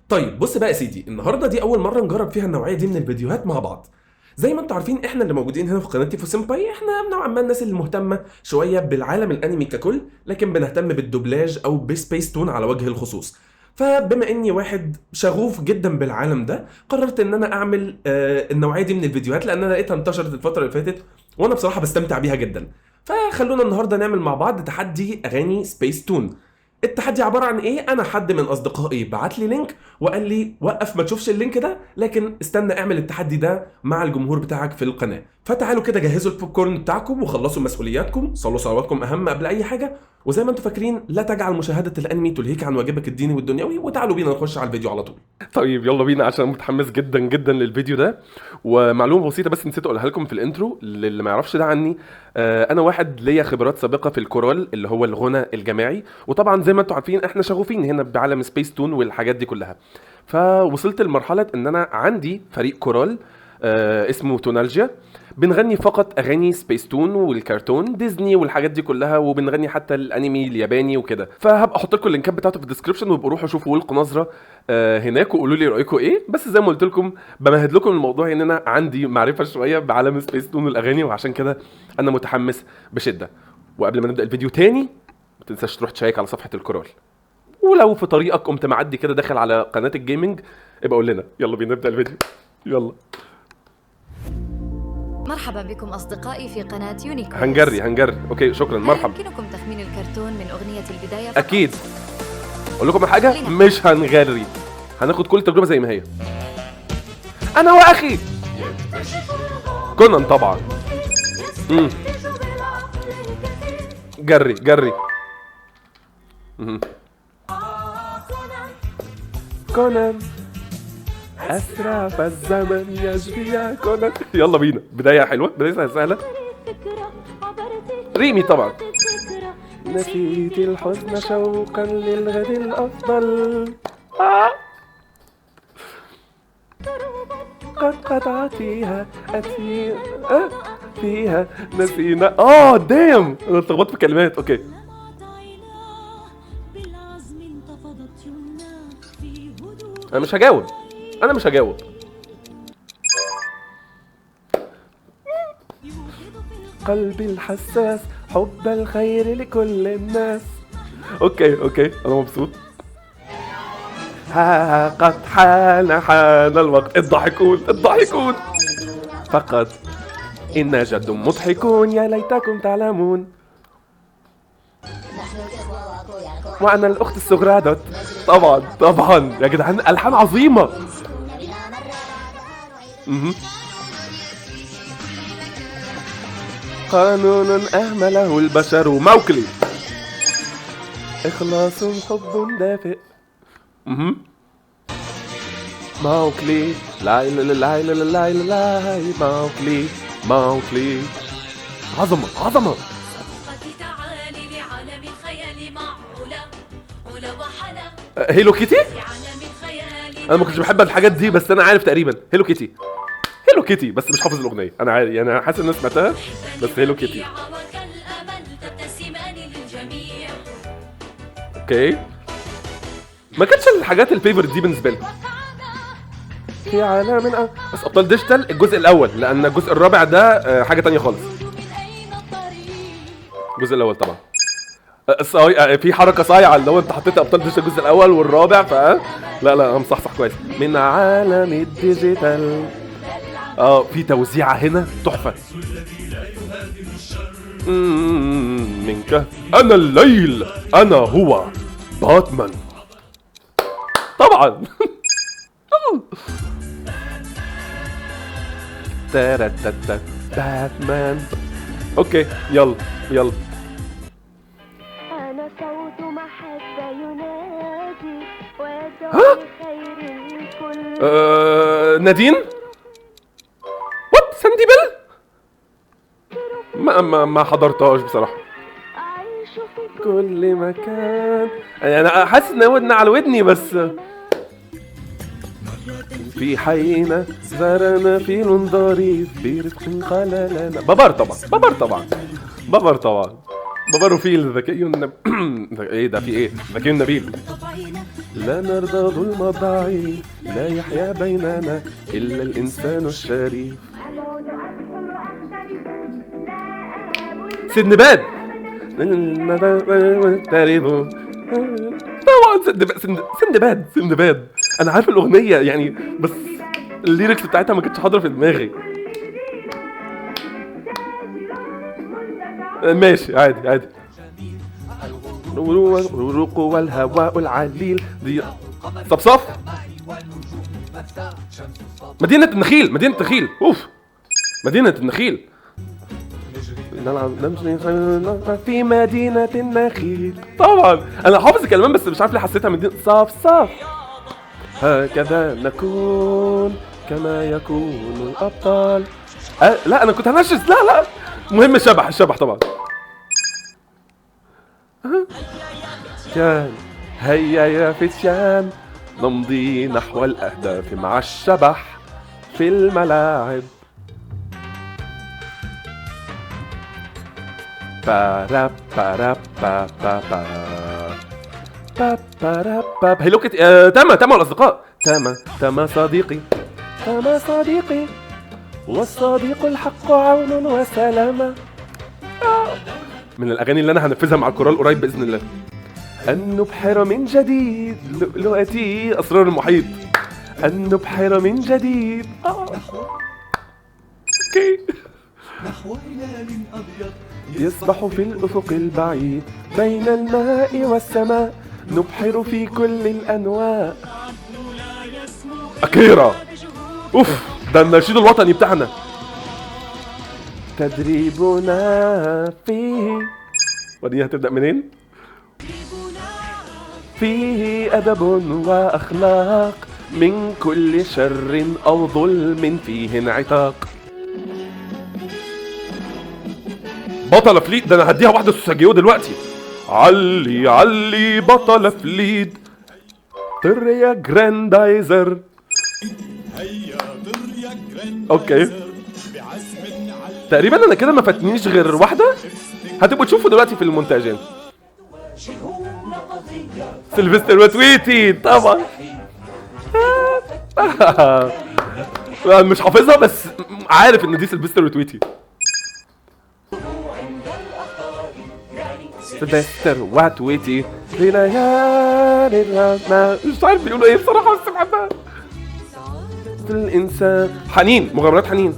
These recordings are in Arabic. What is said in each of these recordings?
طيب بص بقى يا سيدي، النهارده دي اول مره نجرب فيها النوعيه دي من الفيديوهات مع بعض. زي ما انتوا عارفين احنا اللي موجودين هنا في قناه تيفو سيمباي، احنا نوعا ما الناس اللي مهتمه شويه بالعالم الانمي ككل، لكن بنهتم بالدوبلاج او بسبيس تون على وجه الخصوص. فبما اني واحد شغوف جدا بالعالم ده، قررت ان انا اعمل النوعيه دي من الفيديوهات، لان انا لقيتها انتشرت الفتره اللي فاتت وانا بصراحه بستمتع بيها جدا. فخلونا النهارده نعمل مع بعض تحدي اغاني سبيس تون. التحدي عباره عن ايه؟ انا حد من اصدقائي بعت لي لينك وقال لي وقف ما تشوفش اللينك ده، لكن استنى اعمل التحدي ده مع الجمهور بتاعك في القناه. فتعالوا كده جهزوا البوب كورن بتاعكم وخلصوا مسؤولياتكم، صلوا صلواتكم اهم قبل اي حاجه، وزي ما انتم فاكرين لا تجعل مشاهده الانمي تلهيك عن واجبك الديني والدنيوي، وتعالوا بينا نخش على الفيديو على طول. طيب يلا بينا عشان متحمس جدا جدا للفيديو ده. ومعلومه بسيطه بس نسيت اقولها لكم في الانترو اللي ما يعرفش ده عني. انا واحد ليا خبرات سابقه في الكورال اللي هو الغنى الجماعي، وطبعا زي ما انتم عارفين احنا شغوفين هنا بعالم سبيس تون والحاجات دي كلها. فوصلت لمرحله ان انا عندي فريق كورال اسمه تونالجيا، بنغني فقط اغاني سبيس تون والكرتون ديزني والحاجات دي كلها، وبنغني حتى الانمي الياباني وكده. فهبقى احط لكم اللينكات بتاعته في الديسكربشن، وابقوا روحوا شوفوا والقوا نظره هناك وقولوا لي رايكم ايه. بس زي ما قلت لكم بمهد لكم الموضوع ان انا عندي معرفه شويه بعالم سبيس تون والاغاني، وعشان كده انا متحمس بشده. وقبل ما نبدا الفيديو تاني ما تنساش تروح تشيك على صفحه الكورال، ولو في طريقك قمت معدي كده داخل على قناه الجيمنج ابقى قول لنا. يلا بينا نبدا الفيديو، يلا. مرحبا بكم أصدقائي في قناة يونيكورن. هنجري اوكي شكرا، مرحبا. يمكنكم تخمين الكرتون من أغنية البداية فقط. اكيد. اقول لكم حاجه، مش هنغري، هناخد كل تجربه زي ما هي. انا واخي كونان طبعا. جري كونان اسرع فالزمن يجري يا كونان. يلا بينا، بدايه حلوه، بدايه سهله. ريمي طبعا. نسيت الحزن شوقا للغد الافضل. قد قطعت فيها فيها نسينا. دام انا اتلخبطت في كلمات. اوكي انا مش هجاوب. قلبي الحساس حب الخير لكل الناس. اوكي انا مبسوط. ها قد حان الوقت. الضحكون فقط إن جد مضحكون يا ليتكم تعلمون. وأنا الأخت الصغرى دوت. طبعا يا جدعان ألحان عظيمة. قانون أهمله البشر. موكلي. إخلاص حب دافئ. موكلي لا موكلي عظمة. هيلو كيتي. انا ما كنتش بحب الحاجات دي بس انا عارف تقريبا هيلو كيتي بس مش حافظ الاغنيه. انا عارف يعني، انا حاسس ان انا سمعتها بس هيلو كيتي. اوكي ما كانتش الحاجات الفيفورت دي بالنسبه لي. في عالم بس ابطال ديجيتال الجزء الاول، لان الجزء الرابع ده حاجه تانية خالص. الجزء الاول طبعا في حركه صايعه اللي هو انت حطيت ابطال ديجيتال الجزء الاول والرابع لا انا مصحصح كويس. من عالم الديجيتال في توزيعه هنا تحفه. منك انا الليل انا هو باتمان طبعا. باتمان. اوكي يلا أنا صوت محبة ينادي ويدعو لخير الكل. نادين. وات سانديبل. ما حضرتهاش بصراحة. أعيش في كل مكان. انا حاسس ان ودنا على ودني بس. في حينا زارنا فيل ظريف برفق قال لنا. بابار طبعا بابا فيل ذكي ايه ده في ايه ذكي نبيل. لا نرضى ظلم الضعيف لا يحيا بيننا الا الانسان الشريف. سندباد طبعا سندباد انا عارف الاغنيه يعني بس الليركس بتاعتها ما كانتش حاضره في دماغي. ماشي عادي. الروق والهواء العليل دي صفصف. مدينة النخيل اوف مدينة النخيل. في مدينة النخيل طبعا انا حافظ الكلمات بس مش عارف ليه حسيتها مدينة صفصف. هكذا نكون كما يكون الابطال. لا انا كنت هنشز لا مهم الشبح طبعا. كان هيا يا فتيان نمضي نحو الأهداف مع الشبح في الملاعب. بارا بارا با با با با بارا با. هي لوكت تما الأصدقاء تما صديقي والصديق الحق عون وسلامة. من الأغاني اللي أنا هنفذها مع الكورال قريب بإذن الله. أن نبحر من جديد لؤلؤتي أسرار المحيط. أن نبحر من جديد أوكي. يسبح في الأفق البعيد بين الماء والسماء نبحر في كل الأنواع. أكيرا أوف ده النشيد الوطني بتاعنا. تدريبنا فيه ودي هتبدأ منين؟ فيه أدب وأخلاق من كل شر أو ظلم فيه انعتاق. بطل فليد ده أنا هديها واحدة سوساجيو دلوقتي. علي بطل فليد طر يا جراندايزر. اوكي تقريبا انا كده ما فاتنيش غير واحده هتبقوا تشوفوا دلوقتي في المونتاجين. سيلفستر وتويتي طبعا. مش حافظها بس عارف ان دي سيلفستر وتويتي. سيلفستر وتويتي في ليالي الرحمة. مش عارف بيقولوا ايه بصراحه بس بحبها. الانسان حنين مغامرات حنين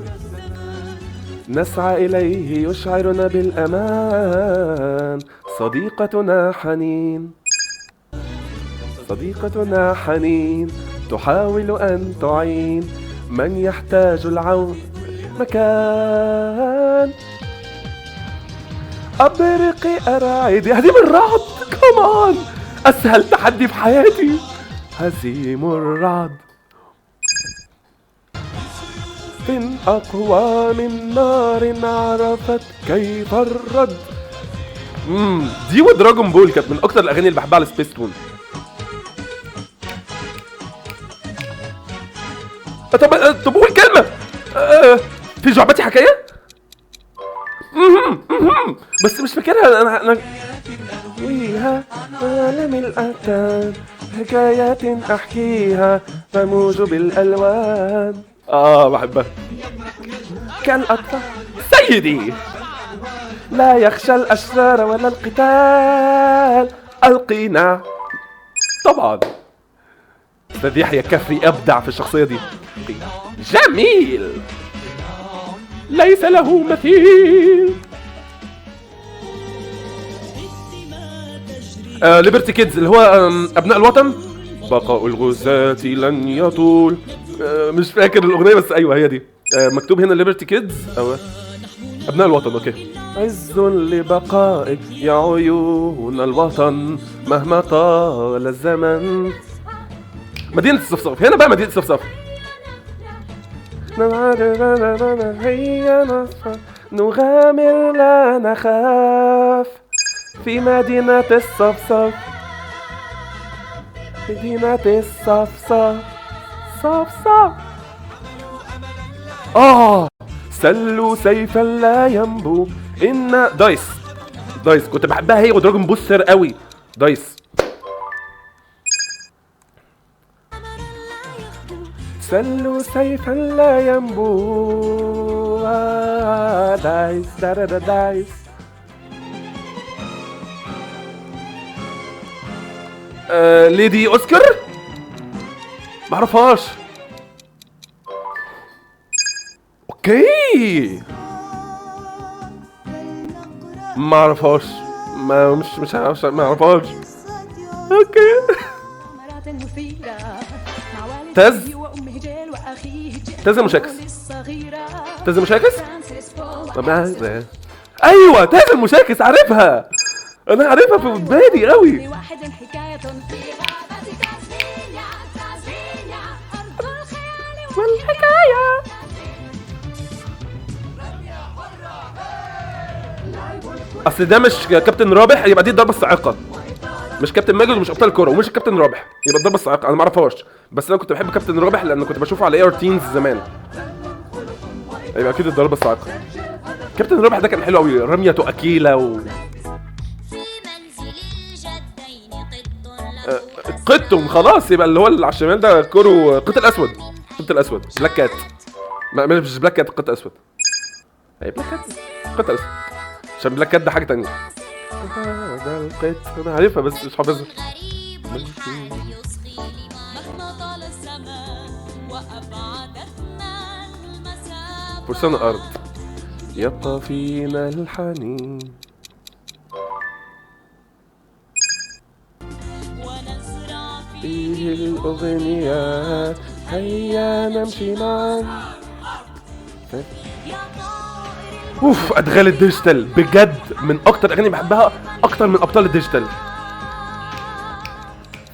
نسعى إليه يشعرنا بالأمان. صديقتنا حنين تحاول أن تعين من يحتاج العون مكان. أبرقي أرعدي هزيم الرعد كمان أسهل تحدي في حياتي هزيم الرعد. أقوى من نار عرفت كيف الرد. دي ودراجون بول كانت من أكتر الأغاني اللي بحبها على سبيس تون. طب قول كلمة. في جعبتي حكاية؟ بس مش فاكرها أنا فيها عالم الأتان حكايات أحكيها تموج بالألوان. بحبها. كالأطفال سيدي لا يخشى الأشرار ولا القتال. القينا طبعا استاذ يحيى كفري أبدع في الشخصية دي. جميل ليس له مثيل. ليبرتي كيدز اللي هو أبناء الوطن. بقاء الغزاة لن يطول. مش فاكر الأغنية بس أيوة هي دي. مكتوب هنا ليبرتي كيدز أو أبناء الوطن. أوكي. عز لبقائك يا عيون الوطن مهما طال الزمن. مدينة الصفصف هنا بقى مدينة الصفصف. هيا نصفى نغامر لا نخاف في مدينة الصفصف. مدينة الصفصف صفصف. سلوا سيفا لا ينبو إن دايس دايس كنت بحبها هي ودراجون بوستر قوي. دايس سلوا سيفا لا ينبو. دايس دايس. ليدي اوسكار معرفهاش. اوكي معرفهاش. مش معرفهاش. اوكي تاز المشاكس. تاز المشاكس. طب ايوه تاز المشاكس عارفها. انا عارفها في بالي قوي. والحكايه اصل ده مش كابتن رابح، يبقى دي الضربه الصاعقه. مش كابتن ماجد ومش ابطال الكوره ومش الكابتن رابح، يبقى الضربه الصاعقه. انا ما اعرفهاش بس انا كنت بحب كابتن رابح لان كنت بشوفه على اير تينز زمان. يبقى اكيد الضربه الصاعقه. كابتن رابح ده كان حلو قوي. رميته اكيله قطهم خلاص. يبقى اللي هو اللي على الشمال ده كورو. قط الاسود. قط الاسود بلاك كات. مش بلاك كات قط اسود. اي بلاك كات قط اسود عشان بلاك كات ده حاجه تانية. ده القط انا عارفها بس مش حافظها. فرسان الارض يبقى فينا الحنين. فيه الأغنية هيا نمشي معا. اوف ادغال الديجيتال بجد من اكتر اغاني بحبها، اكتر من ابطال الديجيتال.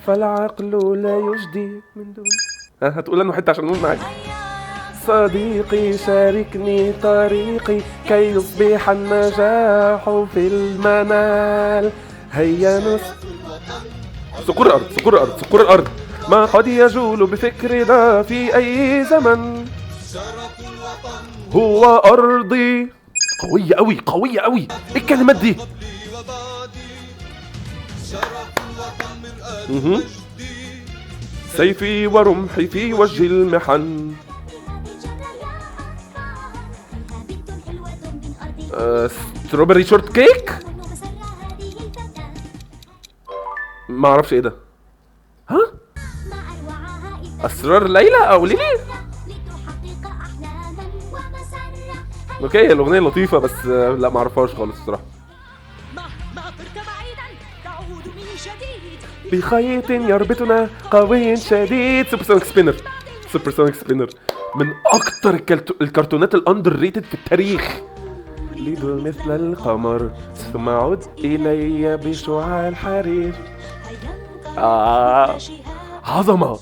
فالعقل لا يجدي من دون. هتقول انا حته عشان نقول معاك. صديقي شاركني طريقي كي يصبح النجاح في المنال. هيا صقور الارض. صقور الارض. صقور الارض ما قد يجول بفكرنا في اي زمن. هو ارضي. قوية قوي قوية قوي. ايه الكلمات دي؟ سيفي ورمحي في وجه المحن. ستروبري شورت كيك. ما اعرفش ايه ده. ها اسرار ليلى او ليلي. اوكي الاغنيه لطيفه بس لا ما اعرفهاش خالص الصراحه. بخيط يربطنا قوي شديد. سوبر سونيك سبينر. سوبر سونيك سبينر من اكتر الكرتونات الاندر ريتد في التاريخ. ليدل مثل القمر ثم عد الي بشعاع الحرير. عظمه.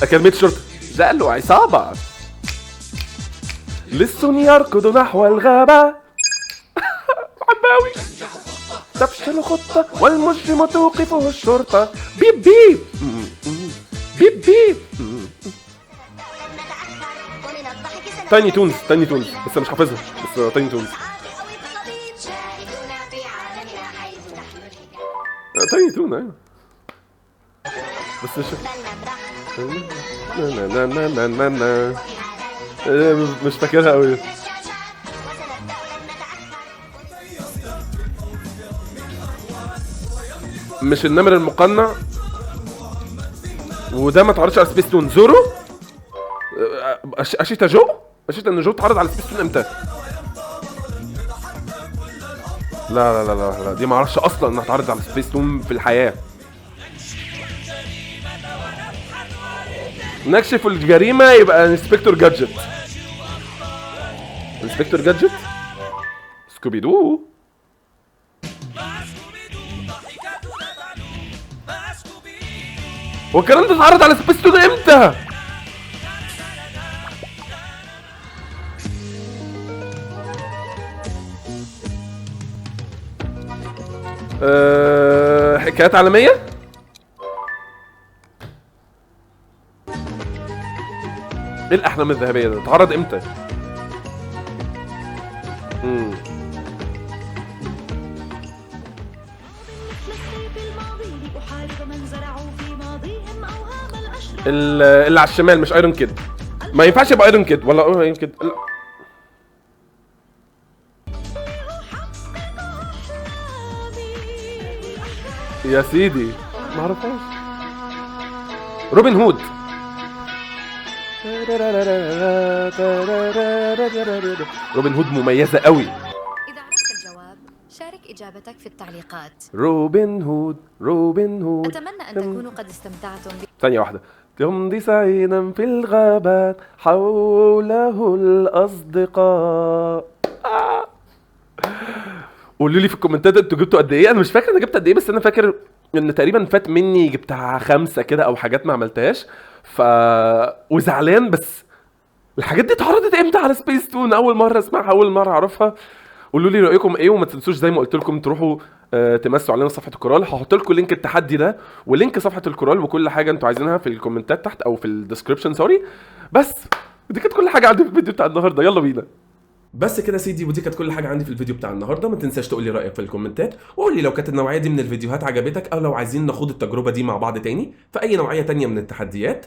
أكاديمية الشرطة. زقلوا عصابة. لص يركض نحو الغابة. عباوي. تفشل خطة والمجرم توقفه الشرطة. بيب بيب بيب بيب. تايني تونز. تايني تونز بس مش حافظها. بس تايني تونز. تايني تون ايوه بس مش فاكرها قوي. مش النمر المقنع وده ما اتعرضش على سبيس تون. زورو. اشيتا جو. اشيتا ان جو اتعرض على سبيس تون امتى؟ لا لا لا لا دي ما اعرفش اصلا انها اتعرض على سبيس تون في الحياه. نكشف الجريمه يبقى انسبكتور جادجت. انسبكتور جادجت. سكوبي دو. هو الكلام ده اتعرض على سبيس تون امتى؟ حكايات عالمية. ايه الاحلام الذهبية ده اتعرض امتى؟ اللي على الشمال مش ايرون كيد، ما ينفعش يبقى ايرون كيد ولا ايرون كيد. يا سيدي ما اعرفهاش. روبن هود. روبن هود مميزة قوي. إذا عرفت الجواب شارك إجابتك في التعليقات. روبن هود روبن هود. أتمنى أن تكونوا قد استمتعتم ثانية واحدة. تمضي سعيدا في الغابات حوله الأصدقاء. قولوا لي في الكومنتات انتوا جبتوا قد ايه. انا مش فاكر انا جبت قد ايه، بس انا فاكر ان تقريبا فات مني جبتها 5 كده او حاجات ما عملتهاش. وزعلان، بس الحاجات دي اتعرضت امتى على سبيس تون؟ اول مره اسمعها، اول مره اعرفها. قولوا لي رايكم ايه، وما تنسوش زي ما قلت لكم تروحوا تمسوا علينا صفحه الكورال. هحط لكم لينك التحدي ده ولينك صفحه الكورال وكل حاجه انتوا عايزينها في الكومنتات تحت او في الديسكربشن. سوري. بس دي كانت كل حاجه عندي في الفيديو بتاع النهارده. يلا بينا. بس كده سيدي، ودي كانت كل حاجه عندي في الفيديو بتاع النهارده. ما تنساش تقول لي رايك في الكومنتات، وقول لي لو كانت النوعيه دي من الفيديوهات عجبتك، او لو عايزين ناخد التجربه دي مع بعض تاني في اي نوعيه تانيه من التحديات.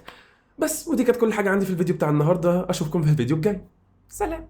بس ودي كانت كل حاجه عندي في الفيديو بتاع النهارده. اشوفكم في الفيديو الجاي. سلام.